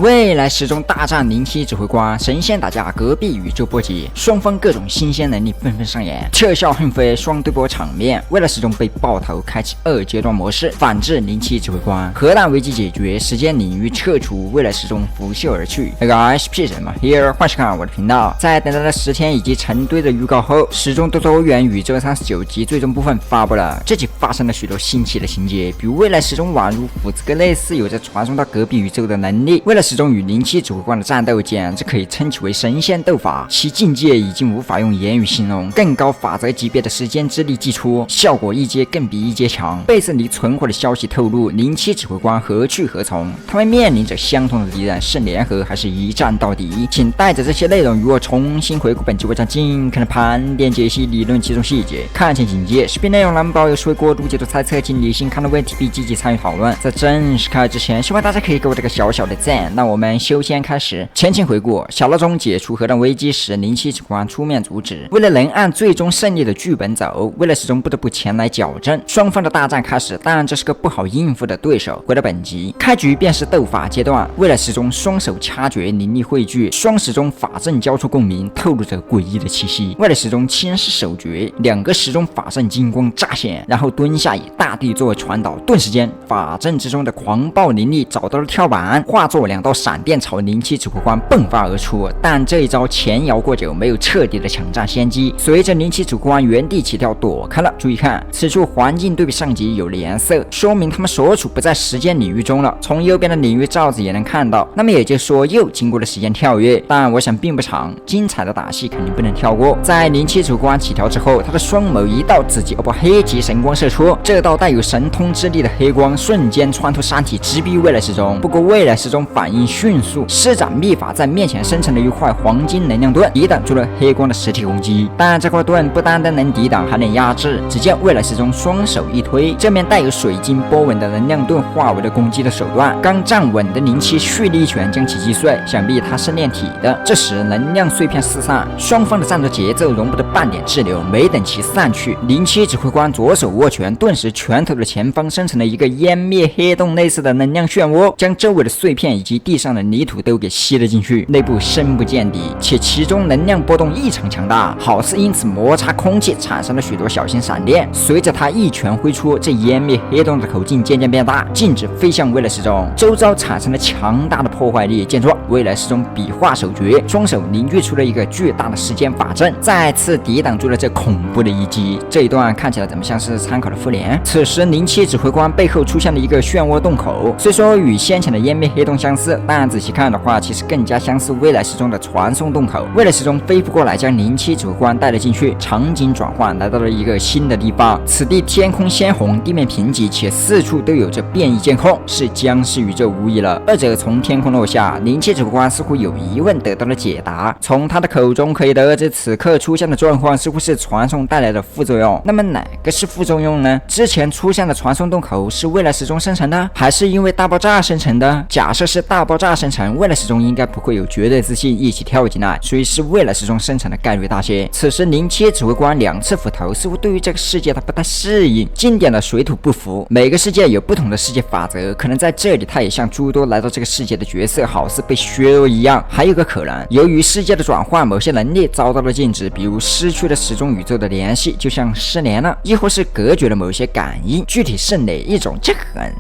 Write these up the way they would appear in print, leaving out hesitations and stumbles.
未来时钟大战灵七指挥官，神仙打架，隔壁宇宙波及，双方各种新鲜能力纷纷上演，特效横飞，双对波场面。未来时钟被爆头，开启2阶段模式，反制灵七指挥官，核弹危机解决，时间领域撤除，未来时钟拂袖而去。Hey guys， P 什么 here？ 欢迎收看我的频道。在等待了10天以及成堆的预告后，时钟的多元宇宙39集最终部分发布了。这集发生了许多新奇的情节，比如未来时钟宛如斧子哥类似有着传送到隔壁宇宙的能力。未来时钟与灵七指挥官的战斗简直可以称其为神仙斗法，其境界已经无法用言语形容。更高法则级别的时间之力祭出，效果一阶更比一阶强。贝瑟尼存活的消息透露，灵七指挥官何去何从？他们面临着相同的敌人，是联合还是一战到底？请带着这些内容与我重新回顾本集，我将尽可能盘点解析理论其中细节。看清简介，视频内容难保有时会过度解读猜测，请理性看的问题并积极参与讨论。在正式开始之前，希望大家可以给我这个小小的赞。那我们修先开始。前情回顾，小闹钟解除核弹危机时，灵七指挥官出面阻止。为了能按最终胜利的剧本走，未来时钟不得不前来矫正。双方的大战开始，但这是个不好应付的对手。回到本集，开局便是斗法阶段，未来时钟双手掐诀，灵力汇聚，双时钟法阵交出共鸣，透露着诡异的气息。未来时钟轻施手诀，2个时钟法阵金光乍现，然后蹲下以大地作为传导，顿时间法阵之中的狂暴灵力找到了跳板，化作2道闪电朝灵七指挥官迸发而出。但这一招前摇过久，没有彻底的抢占先机，随着灵七指挥官原地起跳躲开了。注意看，此处环境对比上集有了颜色，说明他们所处不在时间领域中了。从右边的领域罩子也能看到，那么也就是说又经过了时间跳跃，但我想并不长，精彩的打戏肯定不能跳过。在灵七指挥官起跳之后，他的双眸一道紫极欧巴黑级神光射出，这道带有神通之力的黑光瞬间穿透山体，直逼未来时钟。不过未来时钟反应迅速，施展秘法在面前生成了一块黄金能量盾，抵挡住了黑光的实体攻击。但这块盾不单单能抵挡，还能压制。只见未来时钟双手一推，这面带有水晶波纹的能量盾化为了攻击的手段。刚站稳的灵七蓄力一拳将其击碎，想必他是炼体的。这时能量碎片四散，双方的战斗节奏容不得半点滞留。没等其散去，灵七指挥官左手握拳，顿时拳头的前方生成了一个湮灭黑洞类似的能量漩涡，将周围的碎片以及地上的泥土都给吸了进去，内部深不见底，且其中能量波动异常强大，好似因此摩擦空气产生了许多小型闪电。随着他一拳挥出，这湮灭黑洞的口径渐渐变大，径直飞向未来时钟，周遭产生了强大的破坏力。见状，未来时钟比划手诀，双手凝聚出了一个巨大的时间法阵，再次抵挡住了这恐怖的一击。这一段看起来怎么像是参考了复联？此时灵七指挥官背后出现了一个漩涡洞口，虽说与先前的湮灭黑洞相似，但仔细看的话，其实更加相似未来时钟的传送洞口。未来时钟飞扑过来，将灵七指挥官带了进去，场景转换，来到了一个新的地方。此地天空鲜红，地面贫瘠，且四处都有着变异监控，是僵尸宇宙无疑了。二者从天空落下，灵七指挥官似乎有疑问得到了解答。从他的口中可以得知，此刻出现的状况似乎是传送带来的副作用。那么哪个是副作用呢？之前出现的传送洞口是未来时钟生成的，还是因为大爆炸生成的？假设是大爆炸生成，未来时钟应该不会有绝对自信一起跳进来，所以是未来时钟生成的概率大些。此时灵七指挥官2次斧头，似乎对于这个世界他不太适应，经典的水土不服。每个世界有不同的世界法则，可能在这里他也像诸多来到这个世界的角色，好似被削弱一样。还有个可能，由于世界的转换，某些能力遭到了禁止，比如失去了时钟宇宙的联系，就像失联了，亦或是隔绝了某些感应，具体是哪一种，这很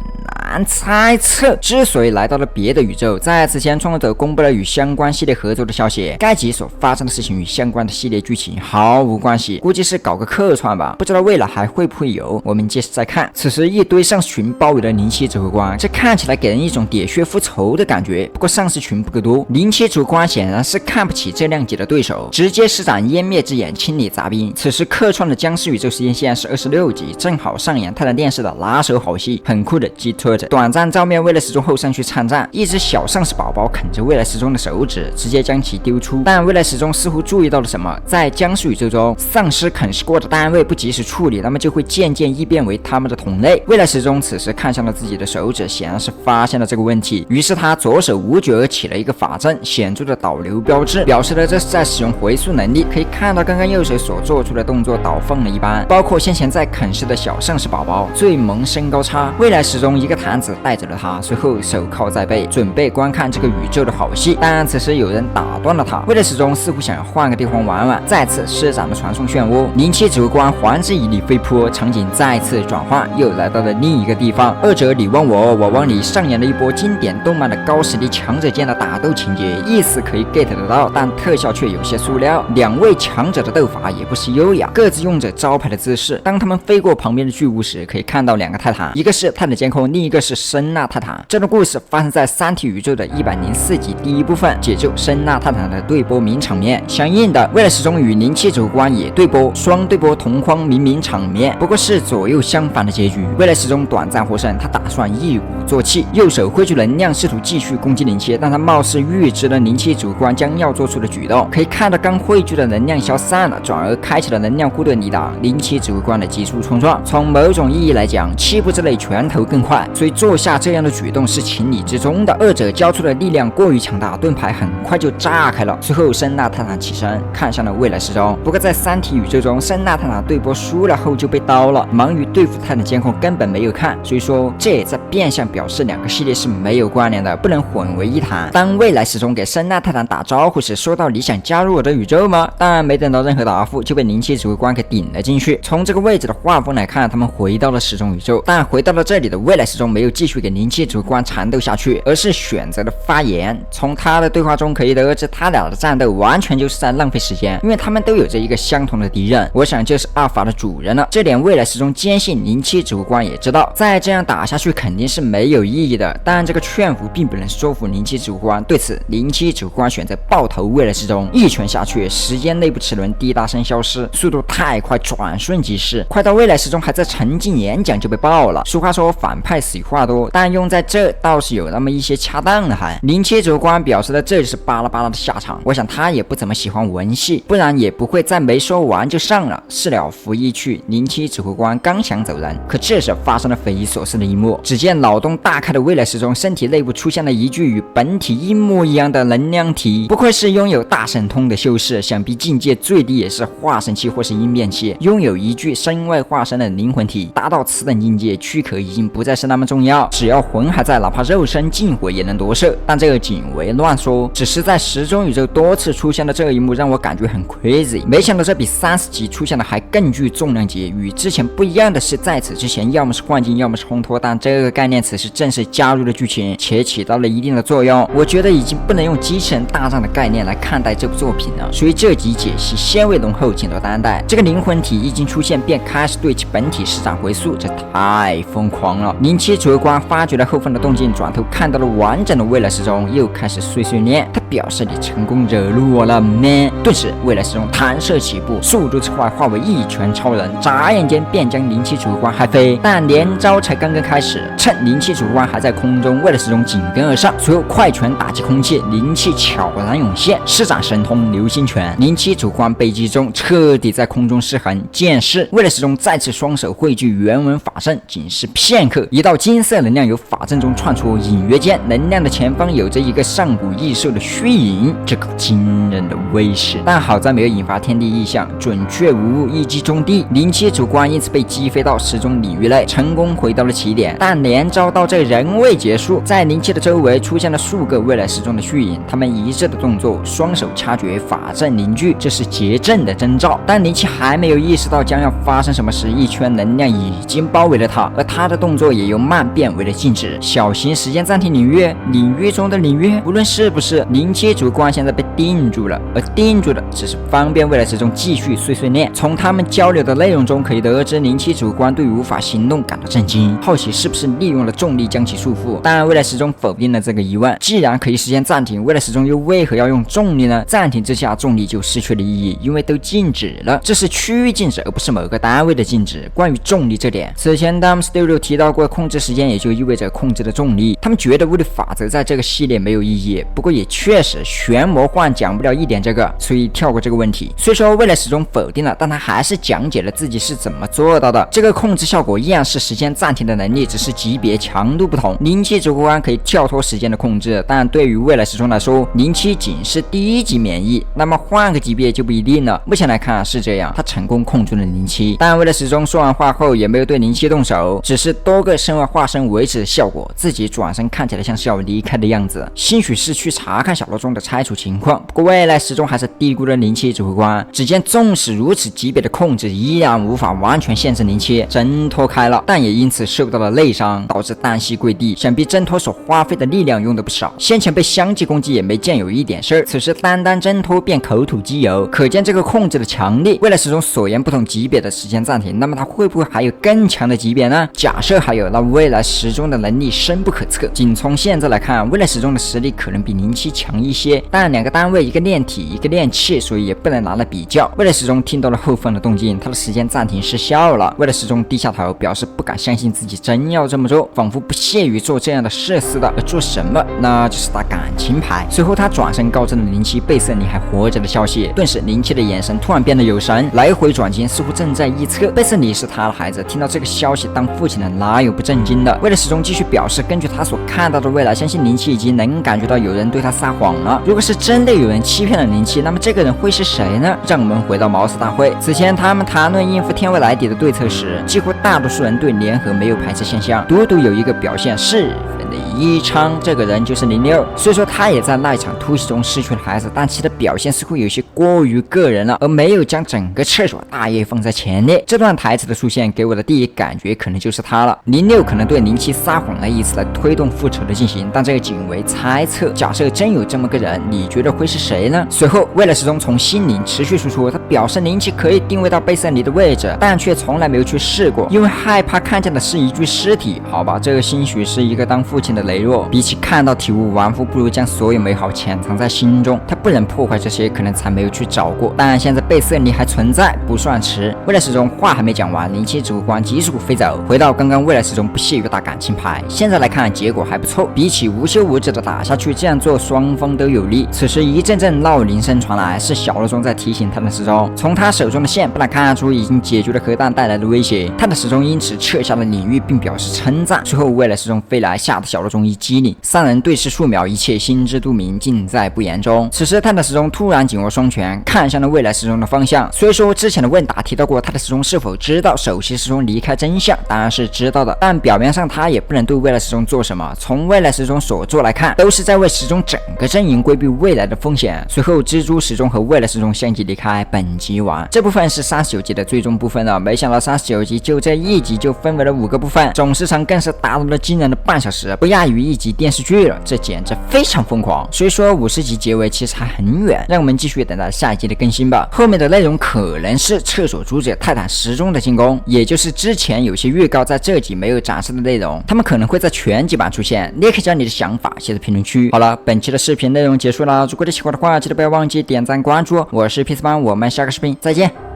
难猜测。之所以来到了别的宇宙，在此前创作者公布了与相关系列合作的消息，该集所发生的事情与相关的系列剧情毫无关系，估计是搞个客串吧，不知道未来还会不会有，我们届时再看。此时一堆上士群包围了灵七指挥官，这看起来给人一种喋血复仇的感觉。不过上士群不够多，灵七指挥官显然是看不起这量级的对手，直接施展湮灭之眼清理杂兵。此时客串的僵尸宇宙时间线是26集，正好上演泰坦电视的拿手好戏，很酷的鸡拖着短暂照面未来时钟后上去参战，一只小丧尸宝宝啃着未来时钟的手指，直接将其丢出。但未来时钟似乎注意到了什么，在僵尸宇宙中，丧尸啃食过的单位不及时处理，那么就会渐渐异变为他们的同类。未来时钟此时看向了自己的手指，显然是发现了这个问题，于是他左手无觉而起了一个法阵，显著的导流标志，表示了这是在使用回溯能力。可以看到刚刚右手所做出的动作倒放了一般，包括先前在啃食的小丧尸宝宝。最萌身高差，未来时钟一个弹盘子带走了他，随后手铐在背，准备观看这个宇宙的好戏。但此时有人打断了他，未来时钟似乎想要换个地方玩玩，再次施展了传送漩涡。灵气指挥官环之以力飞扑，场景再次转换，又来到了另一个地方。二者你忘我，我忘你，上演了一波经典动漫的高实力强者间的打斗情节，意思可以 get 得到，但特效却有些塑料。两位强者的斗法也不是优雅，各自用着招牌的姿势。当他们飞过旁边的巨物时，可以看到两个泰坦，一个是泰坦监控，另一个是声纳泰坦。这段故事发生在三体宇宙的104集第一部分，解救声纳泰坦的对波名场面。相应的，未来时钟与灵气指挥官也对波，双对波同框名场面，不过是左右相反的结局。未来时钟短暂获胜，他打算一鼓作气，右手挥出能量，试图继续攻击灵气，但他貌似预知了灵气指挥官将要做出的举动。可以看到刚汇聚的能量消散了，转而开启了能量护盾抵挡灵气指挥官的急速冲撞。从某种意义来讲，7步之内拳头更快，所以做下这样的举动是情理之中的。二者交出的力量过于强大，盾牌很快就炸开了。随后声纳泰坦起身看向了未来时钟，不过在三体宇宙中，声纳泰坦对波输了后就被刀了，忙于对付泰坦监控根本没有看，所以说这也在变相表示两个系列是没有关联的，不能混为一谈。当未来时钟给声纳泰坦打招呼时，说到你想加入我的宇宙吗？但没等到任何答复，就被灵气指挥官给顶了进去。从这个位置的画风来看，他们回到了时钟宇宙，但回到了这里的未来时钟没有继续给灵气指挥官缠斗下去，而是选择了发言。从他的对话中可以得知，他俩的战斗完全就是在浪费时间，因为他们都有着一个相同的敌人，我想就是阿尔法的主人了。这点未来时钟坚信灵气指挥官也知道，再这样打下去肯定是没有意义的。但这个劝服并不能说服灵气指挥官，对此灵气指挥官选择爆头未来时钟，一拳下去，时间内部齿轮滴答声消失，速度太快，转瞬即逝，快到未来时钟还在沉浸演讲就被爆了。俗话说反派死话多，但用在这倒是有那么一些恰当的还。灵气指挥官表示的这就是巴拉巴拉的下场，我想他也不怎么喜欢文戏，不然也不会在没说完就上了。事了拂衣去，灵气指挥官刚想走人，可这时发生了匪夷所思的一幕，只见脑洞大开的未来时钟身体内部出现了一具与本体一模一样的能量体，不愧是拥有大神通的修士，想必境界最低也是化神期或是应变期，拥有一具身外化身的灵魂体，达到此等境界，躯壳已经不再是那么重要，只要魂还在，哪怕肉身尽毁也能夺舍。但这个仅为乱说，只是在时钟宇宙多次出现的这一幕让我感觉很 crazy， 没想到这比30集出现的还更具重量级。与之前不一样的是，在此之前要么是幻境，要么是烘托，但这个概念词是正式加入了剧情，且起到了一定的作用。我觉得已经不能用机器人大战的概念来看待这部作品了，所以这集解析先为浓厚，请多担待。这个灵魂体一经出现便开始对其本体施展回溯，这太疯狂了。灵气指挥官发觉了后方的动静，转头看到了完整的未来时钟，又开始碎碎念。他表示你成功惹怒我了 man。 顿时未来时钟弹射起步，速度之快化为一拳超人，眨眼间便将灵气指挥官嗨飞。但连招才刚刚开始，趁灵气指挥官还在空中，未来时钟紧跟而上，随后快拳打击空气，灵气悄然涌现，施展神通流星拳，灵气指挥官被击中，彻底在空中失衡。剑士未来时钟再次双手汇聚原文法阵，仅是片刻，一道金色能量由法阵中窜出，隐约间能量的前方有着一个上古异兽的虚影，这个惊人的威势。但好在没有引发天地异象，准确无误，一击中地。灵气主官因此被击飞到时钟领域内，成功回到了起点。但连招到这仍未结束，在灵气的周围出现了数个未来时钟的虚影，他们一致的动作，双手掐诀，法阵凝聚，这是结阵的征兆。但灵气还没有意识到将要发生什么时，一圈能量已经包围了他，而他的动作也由慢变为了静止。小型时间暂停领域，领域中的领域，无论是不是灵气主官现在被定住了，而定住的只是方便未来时钟继续碎碎念。从他们交流的内容中可以得知，灵气主官对无法行动感到震惊，好奇是不是利用了重力将其束缚。当然未来时钟否定了这个疑问，既然可以时间暂停，未来时钟又为何要用重力呢？暂停之下重力就失去了意义，因为都静止了，这是区域静止而不是某个单位的静止。关于重力这点，此前 Dam Studio 提到过，控制时间也就意味着控制的重力，他们觉得物理法则在这个系列没有意义，不过也确实玄魔幻讲不了一点这个，所以跳过这个问题。虽说未来始终否定了，但他还是讲解了自己是怎么做到的。这个控制效果依然是时间暂停的能力，只是级别强度不同。灵气指挥官可以跳脱时间的控制，但对于未来时钟来说，灵气仅是第一级免疫，那么换个级别就不一定了。目前来看是这样，他成功控制了灵气，但未来时钟说完话后也没有对灵气动手，只是多个身外化身维持的效果，自己转身看起来像是要离开的样子。兴许是去查看小楼中的拆除情况，不过未来始终还是低估了灵气指挥官。只见纵使如此级别的控制，依然无法完全限制灵气挣脱开了，但也因此受到了内伤，导致单膝跪地。想必挣脱所花费的力量用的不少，先前被相继攻击也没见有一点事儿，此时单单挣脱便口吐机油，可见这个控制的强力。为了始终所言不同级别的时间暂停，那么他会不会还有更强的级别呢？假设还有，那未来时钟的能力深不可测。仅从现在来看，未来时钟的实力可能比灵气强一些，但两个单位，一个炼体，一个炼气，所以也不能拿来比较。未来时钟听到了后方的动静，他的时间暂停失效了。未来时钟低下头，表示不敢相信自己真要这么做，仿佛不屑于做这样的事似的。而做什么？那就是打感情牌。随后他转身告知了灵气贝瑟尼还活着的消息，顿时灵气的眼神突然变得有神，来回转睛，似乎正在臆测贝瑟尼是他的孩子。听到这个消息，当父亲的哪有不震惊的？为了始终继续表示，根据他所看到的未来，相信灵气已经能感觉到有人对他撒谎了。如果是真的有人欺骗了灵气，那么这个人会是谁呢？让我们回到茅斯大会，此前他们谈论应付天未来底的对策时，几乎大多数人对联合没有排斥现象，独独有一个表现十分的异常，这个人就是06。虽说他也在那一场突袭中失去了孩子，但其的表现似乎有些过于个人了，而没有将整个厕所大业放在前列。这段台词的出现给我的第一感觉可能就是他了。06可能对灵气撒谎了，以此来推动复仇的进行，但这个仅为猜测。假设真有这么个人，你觉得会是谁呢？随后为了始终从心灵持续输出，他表示灵气可以定位到贝瑟尼的位置，但却从来没有去试过，因为害怕看见的是一具尸体。好吧，这个兴许是一个当父亲的羸弱，比起看到体无完肤，不如将所有美好潜藏在心中。他不忍破坏这些，可能才没有去找过。但现在贝瑟尼还存在，不算迟。为了始终话还没讲完，灵气指挥官急速飞走，回到刚刚未来始终不屑于打感情牌。现在来看，结果还不错，比起无休无止的打下去，这样做双方都有利。此时一阵阵闹铃声传来，是小罗中在提醒他的时钟。从他手中的线不难看出，已经解决了核弹带来的威胁。他的时钟因此撤下了领域，并表示称赞。随后未来时钟飞来，吓得小罗中一激灵，三人对视数秒，一切心知肚明，尽在不言中。此时他的时钟突然紧握双拳，看向了未来时钟的方向。虽说之前的问答提到过他的时钟是否知道首席时钟离开真相，当然是知道的，但表面上他也不能对未来时钟做什么。从未来时钟所做来看，都是在为时钟整个阵营规避未来的风险。随后蜘蛛时钟和未来时钟相继离开。本集完，这部分是39集的最终部分了。没想到39集就这一集就分为了5个部分，总时长更是达到了惊人的半小时，不亚于一集电视剧了，这简直非常疯狂。虽说50集结尾其实还很远，让我们继续等待下一集的更新吧。后面的内容可能是厕所阻止泰坦时钟的进攻，也就是之前有些预告在这集没有展示的内容，他们可能会在全集版出现。你也可以将你的想法写在评论区。好了，本期的视频内容结束了，如果你喜欢的话，记得不要忘记点赞关注。我是 PC 班，我们下个视频再见。